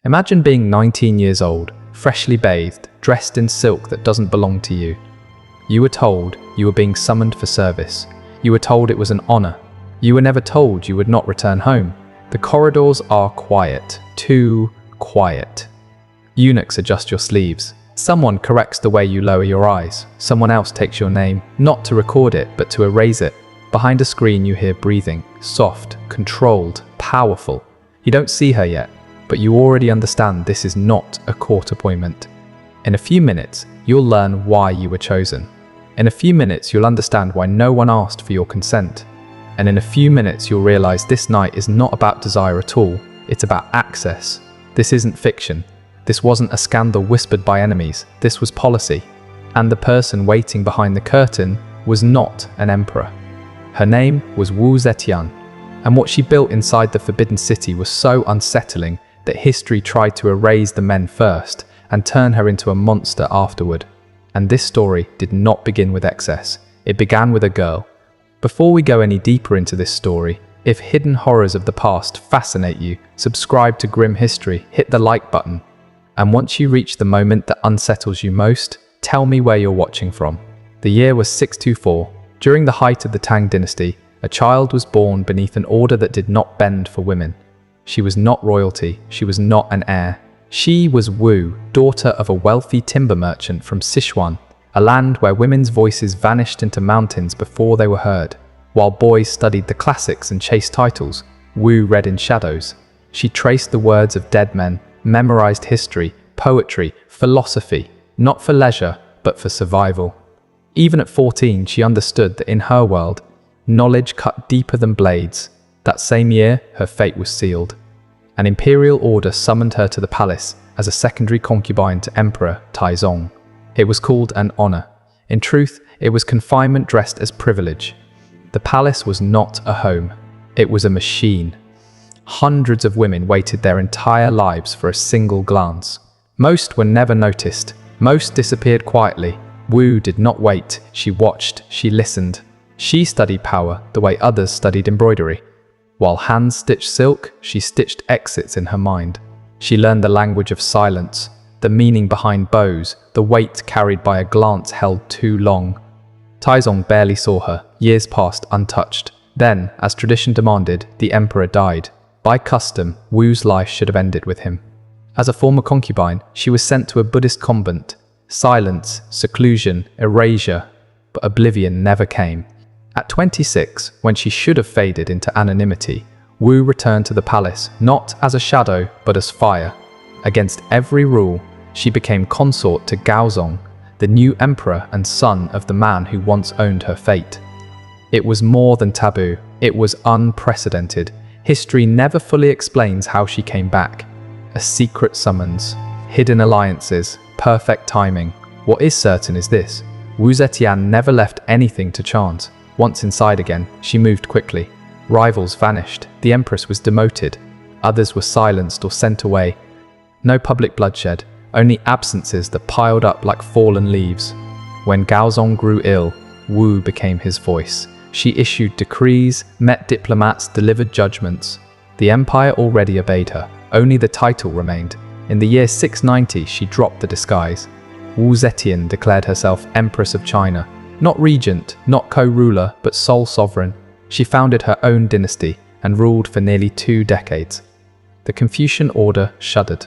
Imagine being 19 years old, freshly bathed, dressed in silk that doesn't belong to you. You were told you were being summoned for service. You were told it was an honor. You were never told you would not return home. The corridors are quiet, too quiet. Eunuchs adjust your sleeves. Someone corrects the way you lower your eyes. Someone else takes your name, not to record it, but to erase it. Behind a screen you hear breathing, soft, controlled, powerful. You don't see her yet, but you already understand this is not a court appointment. In a few minutes, you'll learn why you were chosen. In a few minutes, you'll understand why no one asked for your consent. And in a few minutes, you'll realize this night is not about desire at all. It's about access. This isn't fiction. This wasn't a scandal whispered by enemies. This was policy. And the person waiting behind the curtain was not an emperor. Her name was Wu Zetian. And what she built inside the Forbidden City was so unsettling that history tried to erase the men first and turn her into a monster afterward. And this story did not begin with excess. It began with a girl. Before we go any deeper into this story, if hidden horrors of the past fascinate you, subscribe to Grim History, hit the like button. And once you reach the moment that unsettles you most, tell me where you're watching from. The year was 624. During the height of the Tang dynasty, a child was born beneath an order that did not bend for women. She was not royalty, she was not an heir. She was Wu, daughter of a wealthy timber merchant from Sichuan, a land where women's voices vanished into mountains before they were heard. While boys studied the classics and chased titles, Wu read in shadows. She traced the words of dead men, memorized history, poetry, philosophy, not for leisure, but for survival. Even at 14, she understood that in her world, knowledge cut deeper than blades. That same year, her fate was sealed. An imperial order summoned her to the palace as a secondary concubine to Emperor Taizong. It was called an honor. In truth, it was confinement dressed as privilege. The palace was not a home. It was a machine. Hundreds of women waited their entire lives for a single glance. Most were never noticed. Most disappeared quietly. Wu did not wait. She watched. She listened. She studied power the way others studied embroidery. While hands stitched silk, she stitched exits in her mind. She learned the language of silence, the meaning behind bows, the weight carried by a glance held too long. Taizong barely saw her. Years passed untouched. Then, as tradition demanded, the emperor died. By custom, Wu's life should have ended with him. As a former concubine, she was sent to a Buddhist convent. Silence, seclusion, erasure, but oblivion never came. At 26, when she should have faded into anonymity, Wu returned to the palace, not as a shadow, but as fire. Against every rule, she became consort to Gaozong, the new emperor and son of the man who once owned her fate. It was more than taboo, it was unprecedented. History never fully explains how she came back. A secret summons, hidden alliances, perfect timing. What is certain is this: Wu Zetian never left anything to chance. Once inside again, she moved quickly. Rivals vanished. The empress was demoted. Others were silenced or sent away. No public bloodshed, only absences that piled up like fallen leaves. When Gaozong grew ill, Wu became his voice. She issued decrees, met diplomats, delivered judgments. The empire already obeyed her. Only the title remained. In the year 690, she dropped the disguise. Wu Zetian declared herself Empress of China. Not regent, not co-ruler, but sole sovereign. She founded her own dynasty and ruled for nearly 2 decades. The Confucian order shuddered.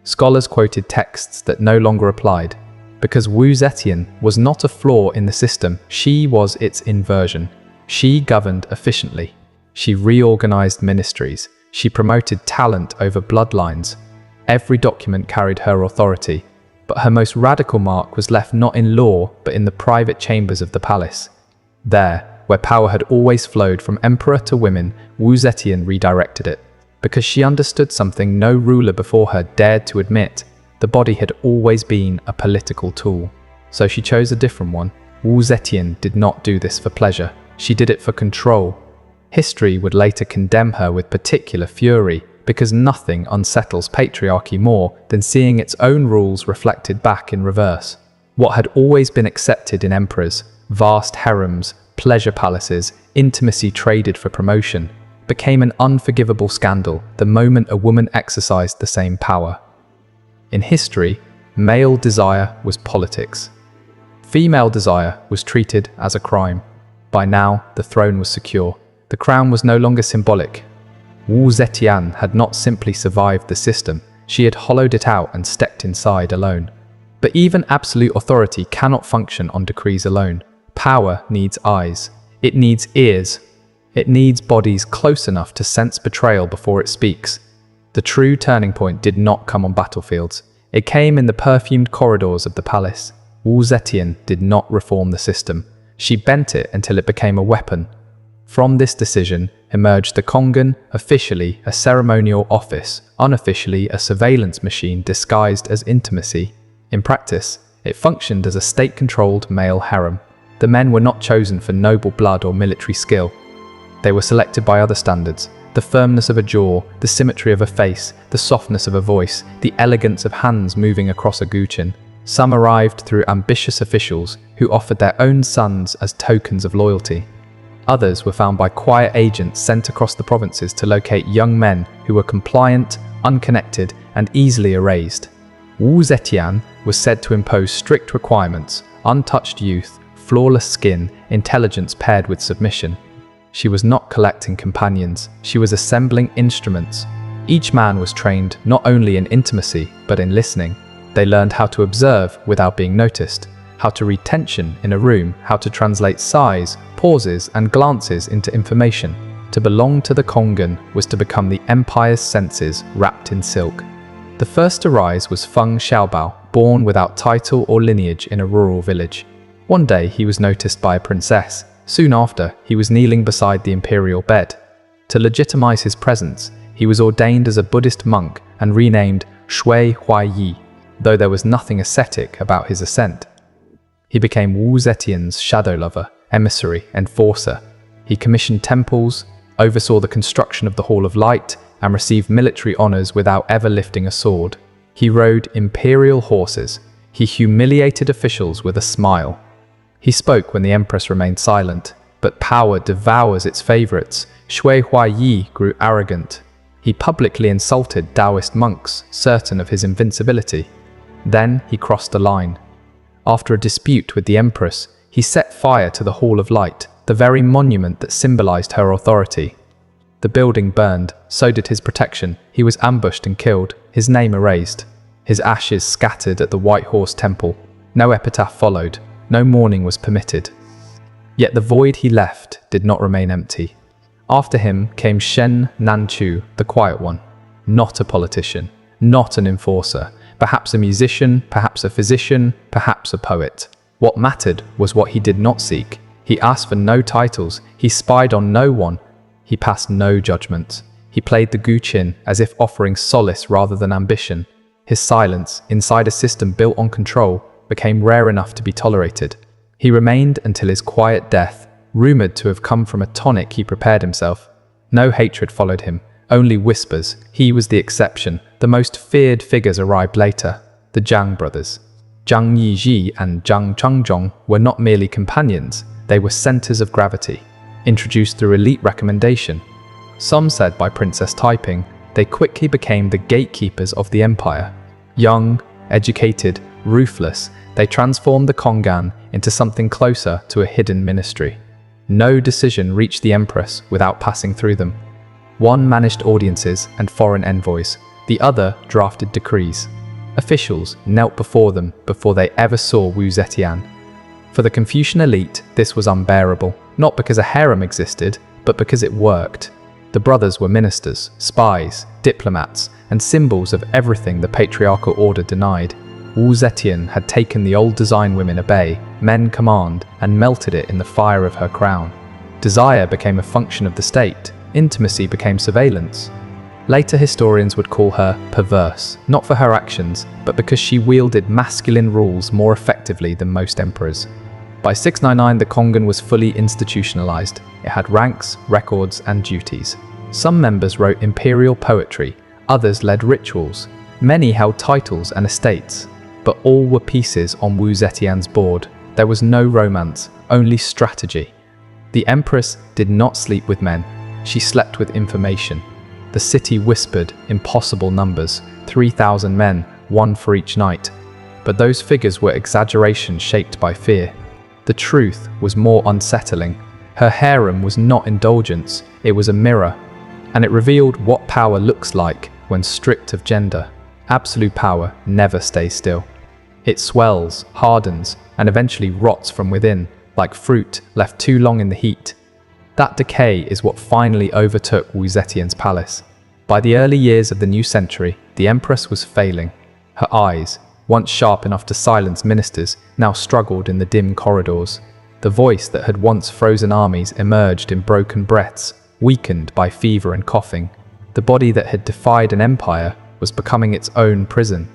Scholars quoted texts that no longer applied. Because Wu Zetian was not a flaw in the system, she was its inversion. She governed efficiently. She reorganized ministries. She promoted talent over bloodlines. Every document carried her authority. But her most radical mark was left not in law, but in the private chambers of the palace. There, where power had always flowed from emperor to women, Wu Zetian redirected it. Because she understood something no ruler before her dared to admit: the body had always been a political tool. So she chose a different one. Wu Zetian did not do this for pleasure. She did it for control. History would later condemn her with particular fury, because nothing unsettles patriarchy more than seeing its own rules reflected back in reverse. What had always been accepted in emperors, vast harems, pleasure palaces, intimacy traded for promotion, became an unforgivable scandal the moment a woman exercised the same power. In history, male desire was politics. Female desire was treated as a crime. By now, the throne was secure. The crown was no longer symbolic. Wu Zetian had not simply survived the system, she had hollowed it out and stepped inside alone. But even absolute authority cannot function on decrees alone. Power needs eyes. It needs ears. It needs bodies close enough to sense betrayal before it speaks. The true turning point did not come on battlefields. It came in the perfumed corridors of the palace. Wu Zetian did not reform the system. She bent it until it became a weapon. From this decision emerged the Kongan, officially a ceremonial office, unofficially a surveillance machine disguised as intimacy. In practice, it functioned as a state-controlled male harem. The men were not chosen for noble blood or military skill. They were selected by other standards: the firmness of a jaw, the symmetry of a face, the softness of a voice, the elegance of hands moving across a guqin. Some arrived through ambitious officials who offered their own sons as tokens of loyalty. Others were found by quiet agents sent across the provinces to locate young men who were compliant, unconnected, and easily erased. Wu Zetian was said to impose strict requirements: untouched youth, flawless skin, intelligence paired with submission. She was not collecting companions, she was assembling instruments. Each man was trained not only in intimacy, but in listening. They learned how to observe without being noticed, how to read tension in a room, how to translate sighs, pauses, and glances into information. To belong to the Kongan was to become the empire's senses wrapped in silk. The first to rise was Feng Xiaobao, born without title or lineage in a rural village. One day he was noticed by a princess. Soon after, he was kneeling beside the imperial bed. To legitimize his presence, he was ordained as a Buddhist monk and renamed Shui Huaiyi, though there was nothing ascetic about his ascent. He became Wu Zetian's shadow lover, emissary, enforcer. He commissioned temples, oversaw the construction of the Hall of Light, and received military honors without ever lifting a sword. He rode imperial horses. He humiliated officials with a smile. He spoke when the empress remained silent, but power devours its favorites. Shui Huaiyi grew arrogant. He publicly insulted Taoist monks, certain of his invincibility. Then he crossed the line. After a dispute with the empress, he set fire to the Hall of Light, the very monument that symbolized her authority. The building burned, so did his protection. He was ambushed and killed, his name erased. His ashes scattered at the White Horse Temple. No epitaph followed. No mourning was permitted. Yet the void he left did not remain empty. After him came Shen Nanchu, the quiet one. Not a politician, not an enforcer, perhaps a musician, perhaps a physician, perhaps a poet. What mattered was what he did not seek. He asked for no titles, he spied on no one, he passed no judgments. He played the guqin as if offering solace rather than ambition. His silence, inside a system built on control, became rare enough to be tolerated. He remained until his quiet death, rumored to have come from a tonic he prepared himself. No hatred followed him, only whispers. He was the exception. The most feared figures arrived later, the Zhang brothers. Zhang Yizhi and Zhang Chengzhong were not merely companions, they were centers of gravity, introduced through elite recommendation. Some said by Princess Taiping, they quickly became the gatekeepers of the empire. Young, educated, ruthless, they transformed the Kongan into something closer to a hidden ministry. No decision reached the empress without passing through them. One managed audiences and foreign envoys, the other drafted decrees. Officials knelt before them before they ever saw Wu Zetian. For the Confucian elite, this was unbearable, not because a harem existed, but because it worked. The brothers were ministers, spies, diplomats, and symbols of everything the patriarchal order denied. Wu Zetian had taken the old design women obey, men command, and melted it in the fire of her crown. Desire became a function of the state, intimacy became surveillance. Later historians would call her perverse, not for her actions, but because she wielded masculine rules more effectively than most emperors. By 699, the Kongan was fully institutionalized. It had ranks, records, and duties. Some members wrote imperial poetry, others led rituals. Many held titles and estates. But all were pieces on Wu Zetian's board. There was no romance, only strategy. The empress did not sleep with men. she slept with information. The city whispered impossible numbers, 3,000 men, one for each night. But those figures were exaggerations shaped by fear. The truth was more unsettling. Her harem was not indulgence, it was a mirror, and it revealed what power looks like when stripped of gender. Absolute power never stays still. It swells, hardens, and eventually rots from within, like fruit left too long in the heat. That decay is what finally overtook Wu Zetian's palace. By the early years of the new century, the empress was failing. Her eyes, once sharp enough to silence ministers, now struggled in the dim corridors. The voice that had once frozen armies emerged in broken breaths, weakened by fever and coughing. The body that had defied an empire was becoming its own prison.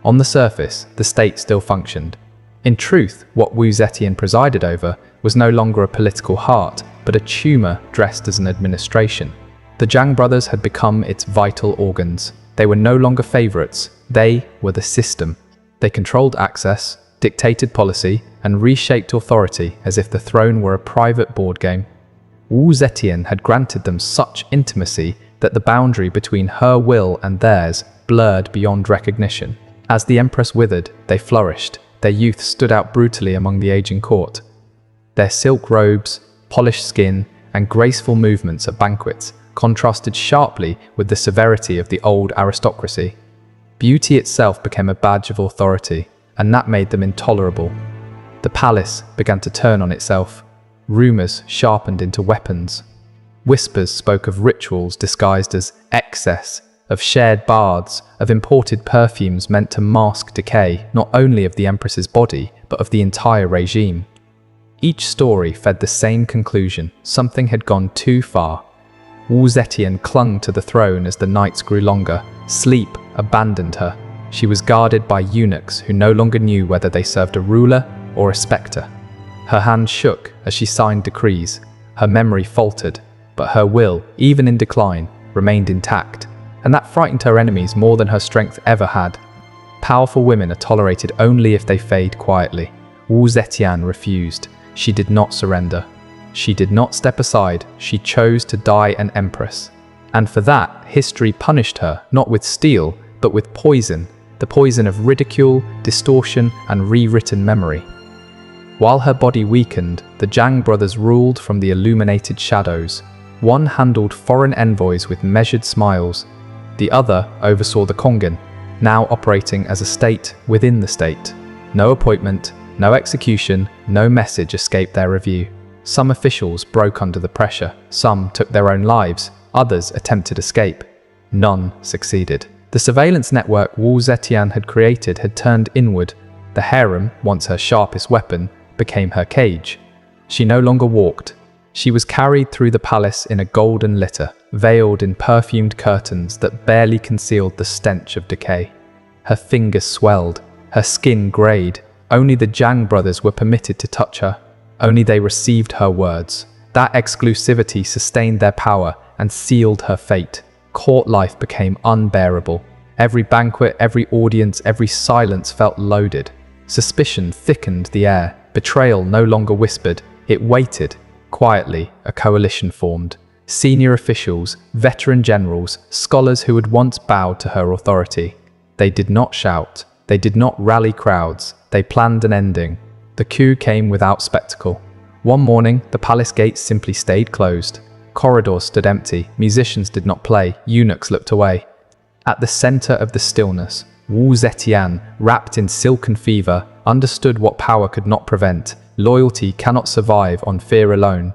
On the surface, the state still functioned. In truth, what Wu Zetian presided over was no longer a political heart, but a tumor dressed as an administration. The Zhang brothers had become its vital organs. They were no longer favorites, they were the system. They controlled access, dictated policy, and reshaped authority as if the throne were a private board game. Wu Zetian had granted them such intimacy that the boundary between her will and theirs blurred beyond recognition. As the empress withered, they flourished. Their youth stood out brutally among the aging court. Their silk robes, polished skin, and graceful movements at banquets contrasted sharply with the severity of the old aristocracy. Beauty itself became a badge of authority, and that made them intolerable. The palace began to turn on itself. Rumors sharpened into weapons. Whispers spoke of rituals disguised as excess, of shared baths, of imported perfumes meant to mask decay, not only of the empress's body, but of the entire regime. Each story fed the same conclusion: something had gone too far. Wu Zetian clung to the throne as the nights grew longer. Sleep abandoned her. She was guarded by eunuchs who no longer knew whether they served a ruler or a spectre. Her hand shook as she signed decrees. Her memory faltered, but her will, even in decline, remained intact. And that frightened her enemies more than her strength ever had. Powerful women are tolerated only if they fade quietly. Wu Zetian refused. She did not surrender. She did not step aside. She chose to die an empress. And for that, history punished her, not with steel, but with poison, the poison of ridicule, distortion, and rewritten memory. While her body weakened, the Zhang brothers ruled from the illuminated shadows. One handled foreign envoys with measured smiles. The other oversaw the Kongan, now operating as a state within the state. No appointment, no execution, no message escaped their review. Some officials broke under the pressure, some took their own lives, others attempted escape. None succeeded. The surveillance network Wu Zetian had created had turned inward. The harem, once her sharpest weapon, became her cage. She no longer walked. She was carried through the palace in a golden litter, veiled in perfumed curtains that barely concealed the stench of decay. Her fingers swelled, her skin greyed. Only the Zhang brothers were permitted to touch her. Only they received her words. That exclusivity sustained their power and sealed her fate. Court life became unbearable. Every banquet, every audience, every silence felt loaded. Suspicion thickened the air. Betrayal no longer whispered, it waited. Quietly, a coalition formed. Senior officials, veteran generals, scholars who had once bowed to her authority. They did not shout. They did not rally crowds. They planned an ending. The coup came without spectacle. One morning, the palace gates simply stayed closed. Corridors stood empty. Musicians did not play. Eunuchs looked away. At the center of the stillness, Wu Zetian, wrapped in silken fever, understood what power could not prevent. Loyalty cannot survive on fear alone.